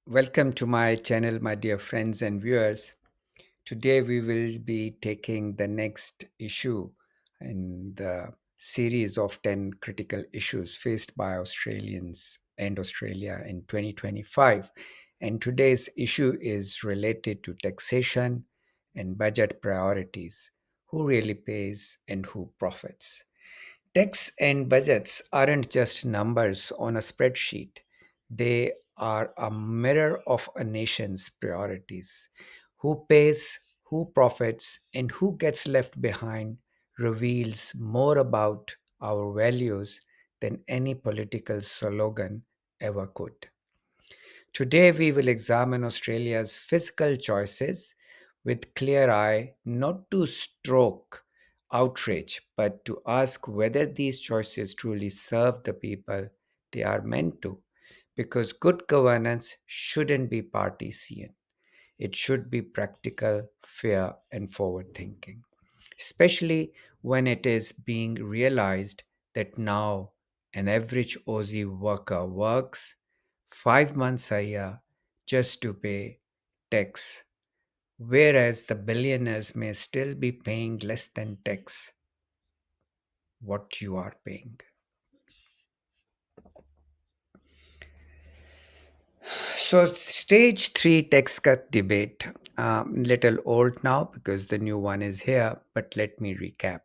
Welcome to my channel, my dear friends and viewers. Today, we will be taking the next issue in the series of 10 critical issues faced by Australians and Australia in 2025. And today's issue is related to taxation and budget priorities: who really pays and who profits. Tax and budgets aren't just numbers on a spreadsheet, they are a mirror of a nation's priorities. Who pays, who profits, and who gets left behind reveals more about our values than any political slogan ever could. Today, we will examine Australia's fiscal choices with clear eye, not to stroke outrage, but to ask whether these choices truly serve the people they are meant to. Because good governance shouldn't be partisan, it should be practical, fair, and forward thinking, especially when it is being realized that now an average Aussie worker works 5 months a year just to pay tax, whereas the billionaires may still be paying less than tax what you are paying. So, stage three tax cut debate. Little old now because the new one is here, but let me recap.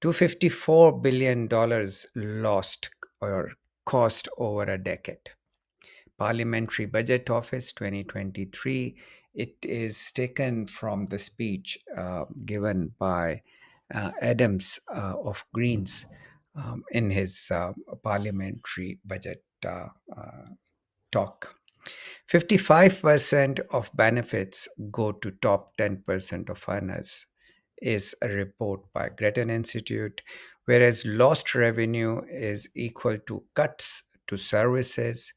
$254 billion lost or cost over a decade. Parliamentary Budget Office 2023. It is taken from the speech given by Adams of Greens in his parliamentary budget talk. 55% of benefits go to top 10% of earners, is a report by Grattan Institute, whereas lost revenue is equal to cuts to services.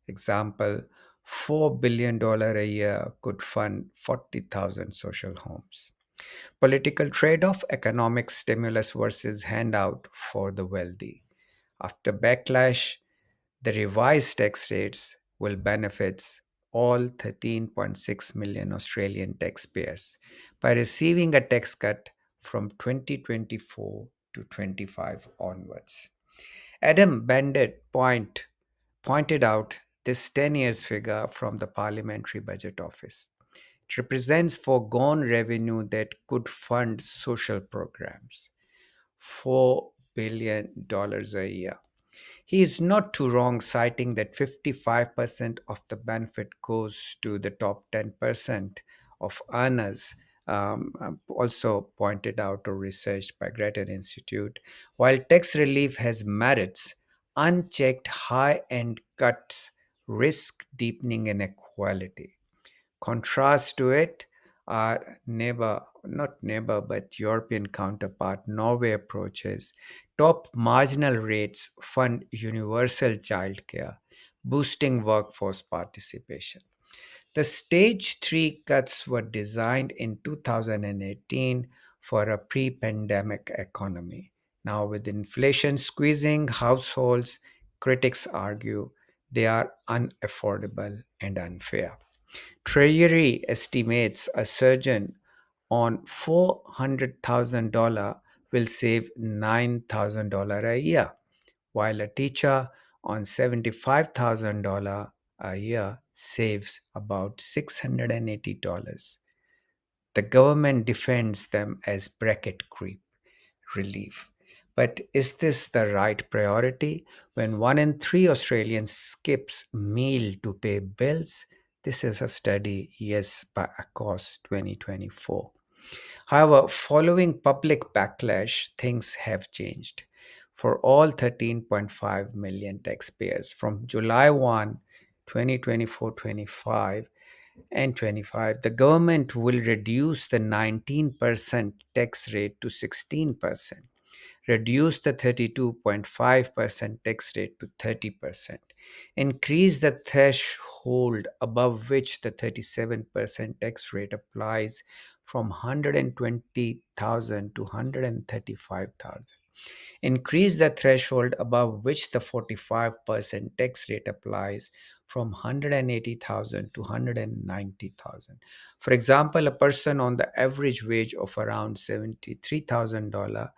Example, $4 billion a year could fund 40,000 social homes. Political trade off: economic stimulus versus handout for the wealthy. After backlash, the revised tax rates will benefit all 13.6 million Australian taxpayers by receiving a tax cut from 2024 to 25 onwards. Adam Bandit pointed out this 10 years figure from the Parliamentary Budget Office. It represents foregone revenue that could fund social programs. $4 billion a year. He is not too wrong, citing that 55% of the benefit goes to the top 10% of earners. Also pointed out or researched by Grattan Institute. While tax relief has merits, unchecked high end cuts risk deepening inequality. Contrast to it, our not neighbor, but European counterpart, Norway approaches. Top marginal rates fund universal childcare, boosting workforce participation. The stage three cuts were designed in 2018 for a pre pandemic economy. Now, with inflation squeezing households, critics argue they are unaffordable and unfair. Treasury estimates a surgeon on $400,000 will save $9,000 a year, while a teacher on $75,000 a year saves about $680. The government defends them as bracket creep relief. But is this the right priority when one in three Australians skips meal to pay bills? This is a study, yes, by ACOS 2024. However, following public backlash, things have changed. For all 13.5 million taxpayers from July 1, 2024-25 and 25, the government will reduce the 19% tax rate to 16%, reduce the 32.5% tax rate to 30%, increase the threshold above which the 37% tax rate applies from 120,000 to 135,000. increase the threshold above which the 45% tax rate applies from 180,000 to 190,000. For example, a person on the average wage of around $73,000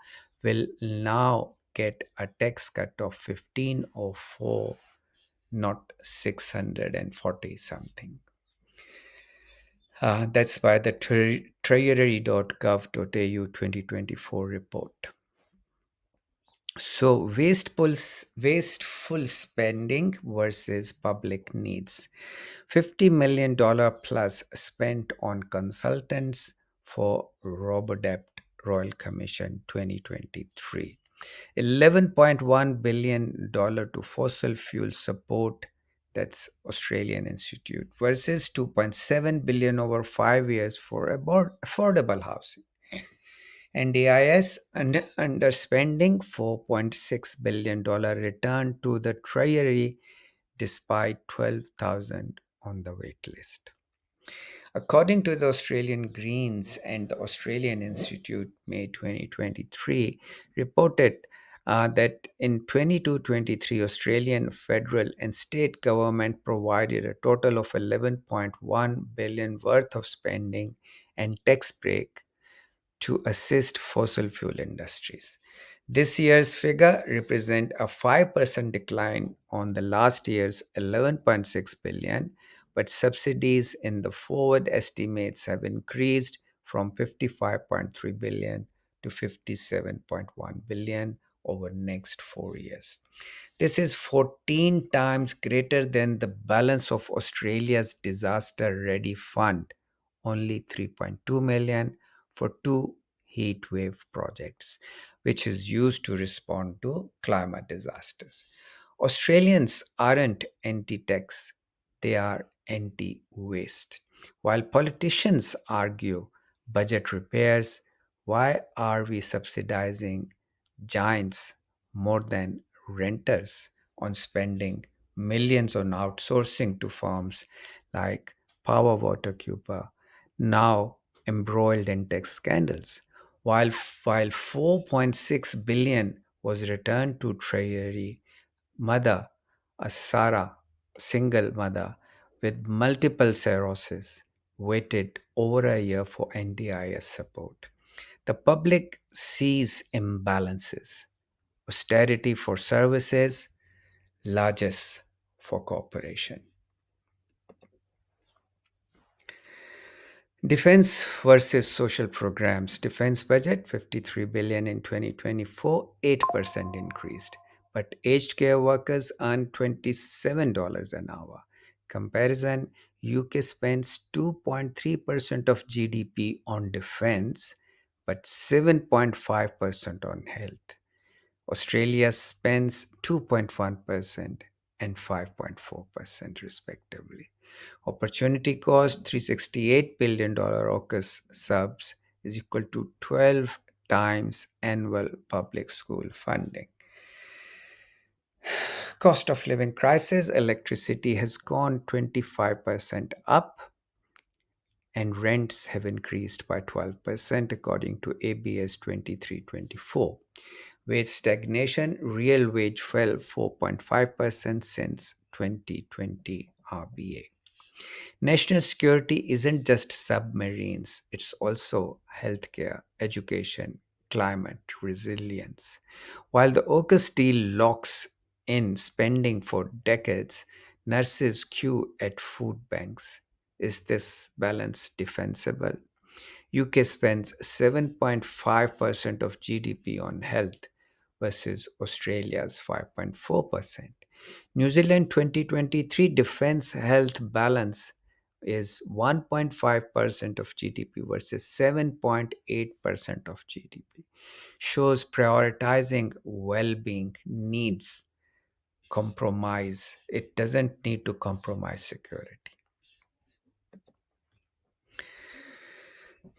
will now get a tax cut of 1504, not 640 something. That's by the treasury.gov.au 2024 report. So, wasteful spending versus public needs. $50 million plus spent on consultants for Robodebt Royal Commission 2023. $11.1 billion to fossil fuel support, that's Australian Institute, versus 2.7 billion over 5 years for affordable housing. NDIS underspending $4.6 billion returned to the Treasury despite 12,000 on the wait list. According to the Australian Greens and the Australian Institute, May 2023 reported that in 22-23, Australian federal and state government provided a total of 11.1 billion worth of spending and tax break to assist fossil fuel industries. This year's figure represents a 5% decline on the last year's 11.6 billion, but subsidies in the forward estimates have increased from 55.3 billion to 57.1 billion over next 4 years. This is 14 times greater than the balance of Australia's disaster ready fund, only 3.2 million for two heat wave projects, which is used to respond to climate disasters. Australians aren't anti tax, they are anti waste. While politicians argue budget repairs, why are we subsidizing giants more than renters on spending millions on outsourcing to firms like Power Water Cuba, now embroiled in tax scandals? While 4.6 billion was returned to Treasury, mother, a Sarah, single mother with multiple cirrhosis, waited over a year for NDIS support. The public sees imbalances: austerity for services, largesse for corporation. Defense versus social programs. Defense budget 53 billion in 2024, 8% increased. But aged care workers earn $27 an hour. Comparison: UK spends 2.3% of GDP on defense, but 7.5% on health. Australia spends 2.1% and 5.4% respectively. Opportunity cost $368 billion AUKUS subs is equal to 12 times annual public school funding. Cost of living crisis: electricity has gone 25% up and rents have increased by 12% according to ABS 23-24. Wage stagnation: real wage fell 4.5% since 2020 RBA. National security isn't just submarines, it's also healthcare, education, climate resilience. While the AUKUS deal locks in spending for decades, nurses queue at food banks. Is this balance defensible? UK spends 7.5% of GDP on health versus Australia's 5.4%. New Zealand 2023 defense health balance is 1.5% of GDP versus 7.8% of GDP. Shows prioritizing well being needs compromise. It doesn't need to compromise security.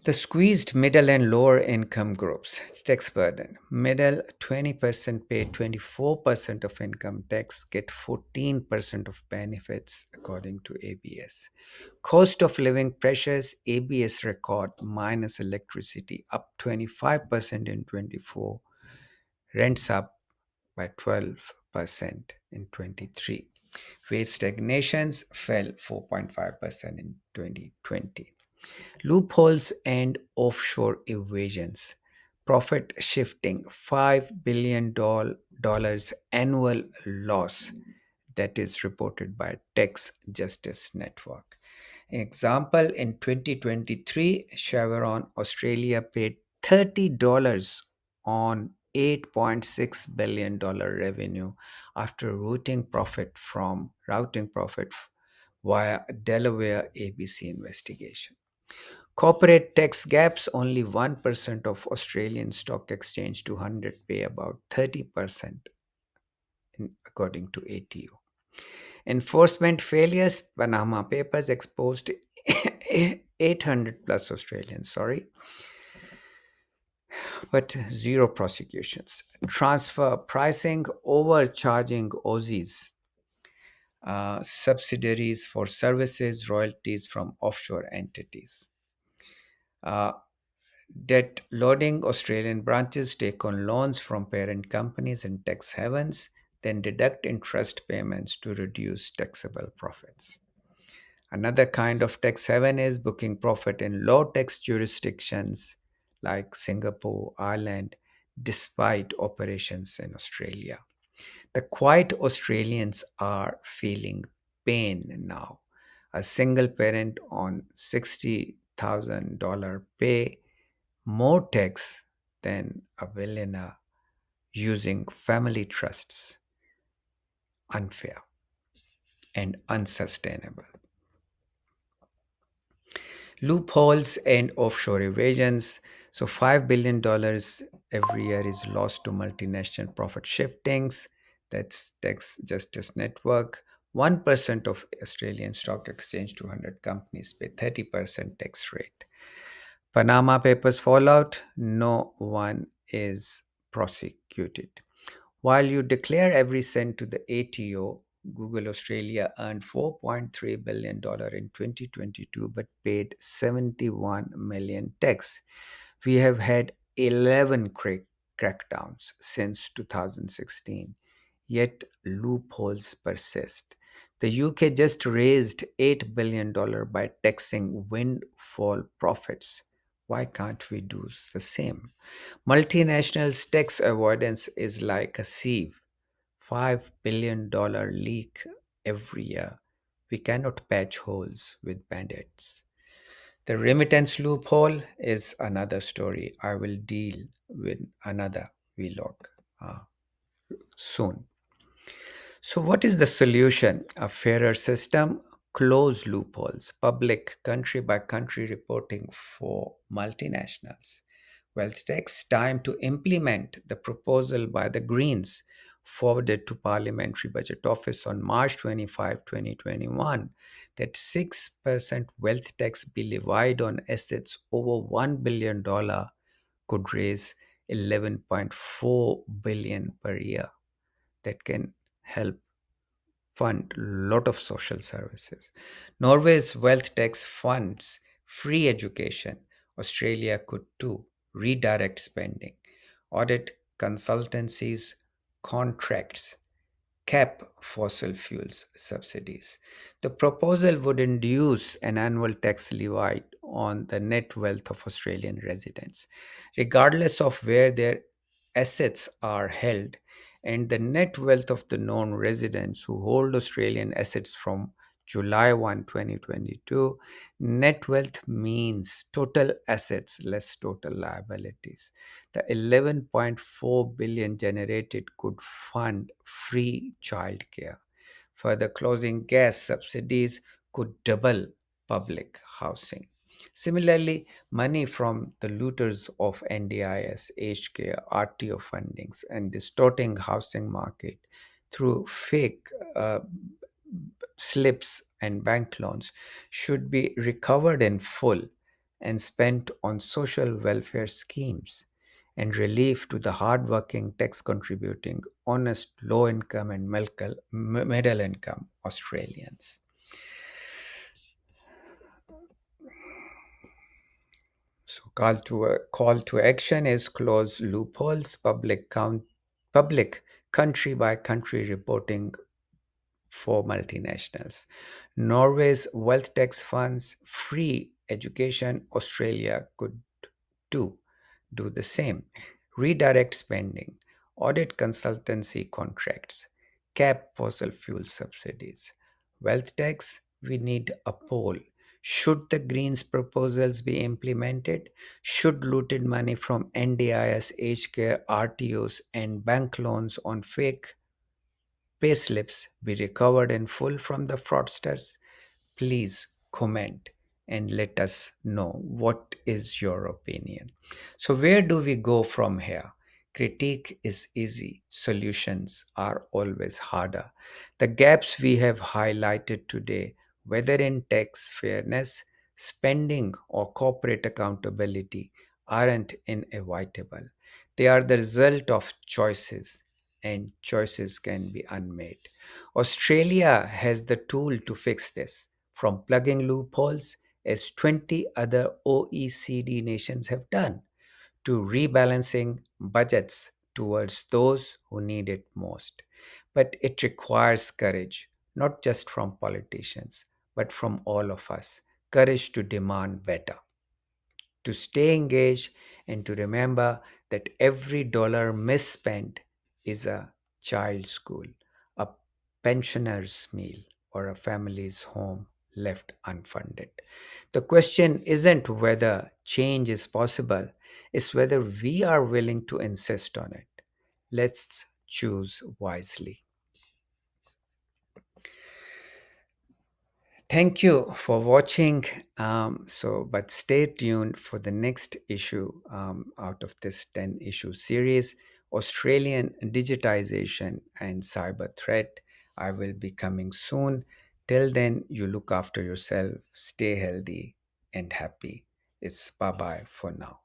The squeezed middle and lower income groups. Tax burden. Middle 20% pay 24% of income tax, get 14% of benefits according to ABS. Cost of living pressures: ABS record minus electricity up 25% in 24, rents up by 12% in 23. Wage stagnations fell 4.5% in 2020. Loopholes and offshore evasions. Profit shifting $5 billion annual loss that is reported by Tax Justice Network. Example, in 2023, Chevron Australia paid $30 on $8.6 billion revenue after routing profit via Delaware ABC investigation. Corporate tax gaps: only 1% of Australian stock exchange 200 pay about 30% according to ATO. Enforcement failures: Panama Papers exposed 800 plus Australians, but zero prosecutions. Transfer pricing: overcharging Aussies. Subsidiaries for services, royalties from offshore entities. Uh, Debt loading: Australian branches take on loans from parent companies in tax havens, then deduct interest payments to reduce taxable profits. Another kind of tax haven is booking profit in low tax jurisdictions like Singapore, Ireland, despite operations in Australia. The quiet Australians are feeling pain now. A single parent on $60,000 pay more tax than a billionaire using family trusts. Unfair and unsustainable. Loopholes and offshore evasions. So $5 billion every year is lost to multinational profit shiftings. That's Tax Justice Network. 1% of Australian stock exchange 200 companies pay 30% tax rate. Panama Papers fallout: no one is prosecuted. While you declare every cent to the ATO, Google Australia earned $4.3 billion in 2022 but paid 71 million tax. We have had 11 crackdowns since 2016, yet loopholes persist. The UK just raised $8 billion by taxing windfall profits. Why can't we do the same? Multinationals' tax avoidance is like a sieve. $5 billion leak every year. We cannot patch holes with band-aids. The remittance loophole is another story. I will deal with another vlog uh, soon. So, what is the solution? A fairer system, close loopholes, public country by country reporting for multinationals. Well, it takes time to implement the proposal by the Greens, forwarded to Parliamentary Budget Office on March 25, 2021, that 6% wealth tax be levied on assets over $1 billion could raise 11.4 billion per year. That can help fund a lot of social services. Norway's wealth tax funds free education. Australia could too redirect spending, audit consultancies, contracts, cap fossil fuels subsidies. The proposal would induce an annual tax levied on the net wealth of Australian residents, regardless of where their assets are held, and the net wealth of the non residents who hold Australian assets from July 1, 2022. Net wealth means total assets less total liabilities. The 11.4 billion generated could fund free childcare. Further, closing gas subsidies could double public housing. Similarly, money from the looters of NDIS, aged care, RTO fundings, and distorting housing market through fake slips and bank loans should be recovered in full and spent on social welfare schemes and relief to the hardworking, tax contributing, honest, low income and middle income Australians. So, call to action is close loopholes, public public country by country reporting for multinationals. Norway's wealth tax funds free education. Australia could too do the same. Redirect spending, audit consultancy contracts, cap fossil fuel subsidies. Wealth tax, we need a poll. Should the Greens proposals be implemented? Should looted money from NDIS, aged care, RTOs, and bank loans on fake payslips be recovered in full from the fraudsters? Please comment and let us know what is your opinion. So, where do we go from here? Critique is easy, solutions are always harder. The gaps we have highlighted today, whether in tax fairness, spending, or corporate accountability, aren't inevitable. They are the result of choices, and choices can be unmade. Australia has the tool to fix this, from plugging loopholes, as 20 other OECD nations have done, to rebalancing budgets towards those who need it most. But it requires courage, not just from politicians, but from all of us. Courage to demand better, to stay engaged, and to remember that every dollar misspent is a child's school, a pensioner's meal, or a family's home left unfunded. The question isn't whether change is possible, it's whether we are willing to insist on it. Let's choose wisely. Thank you for watching. But stay tuned for the next issue out of this 10 issue series, Australian digitization and cyber threat. I will be coming soon. Till then, you look after yourself, stay healthy and happy. It's bye bye for now.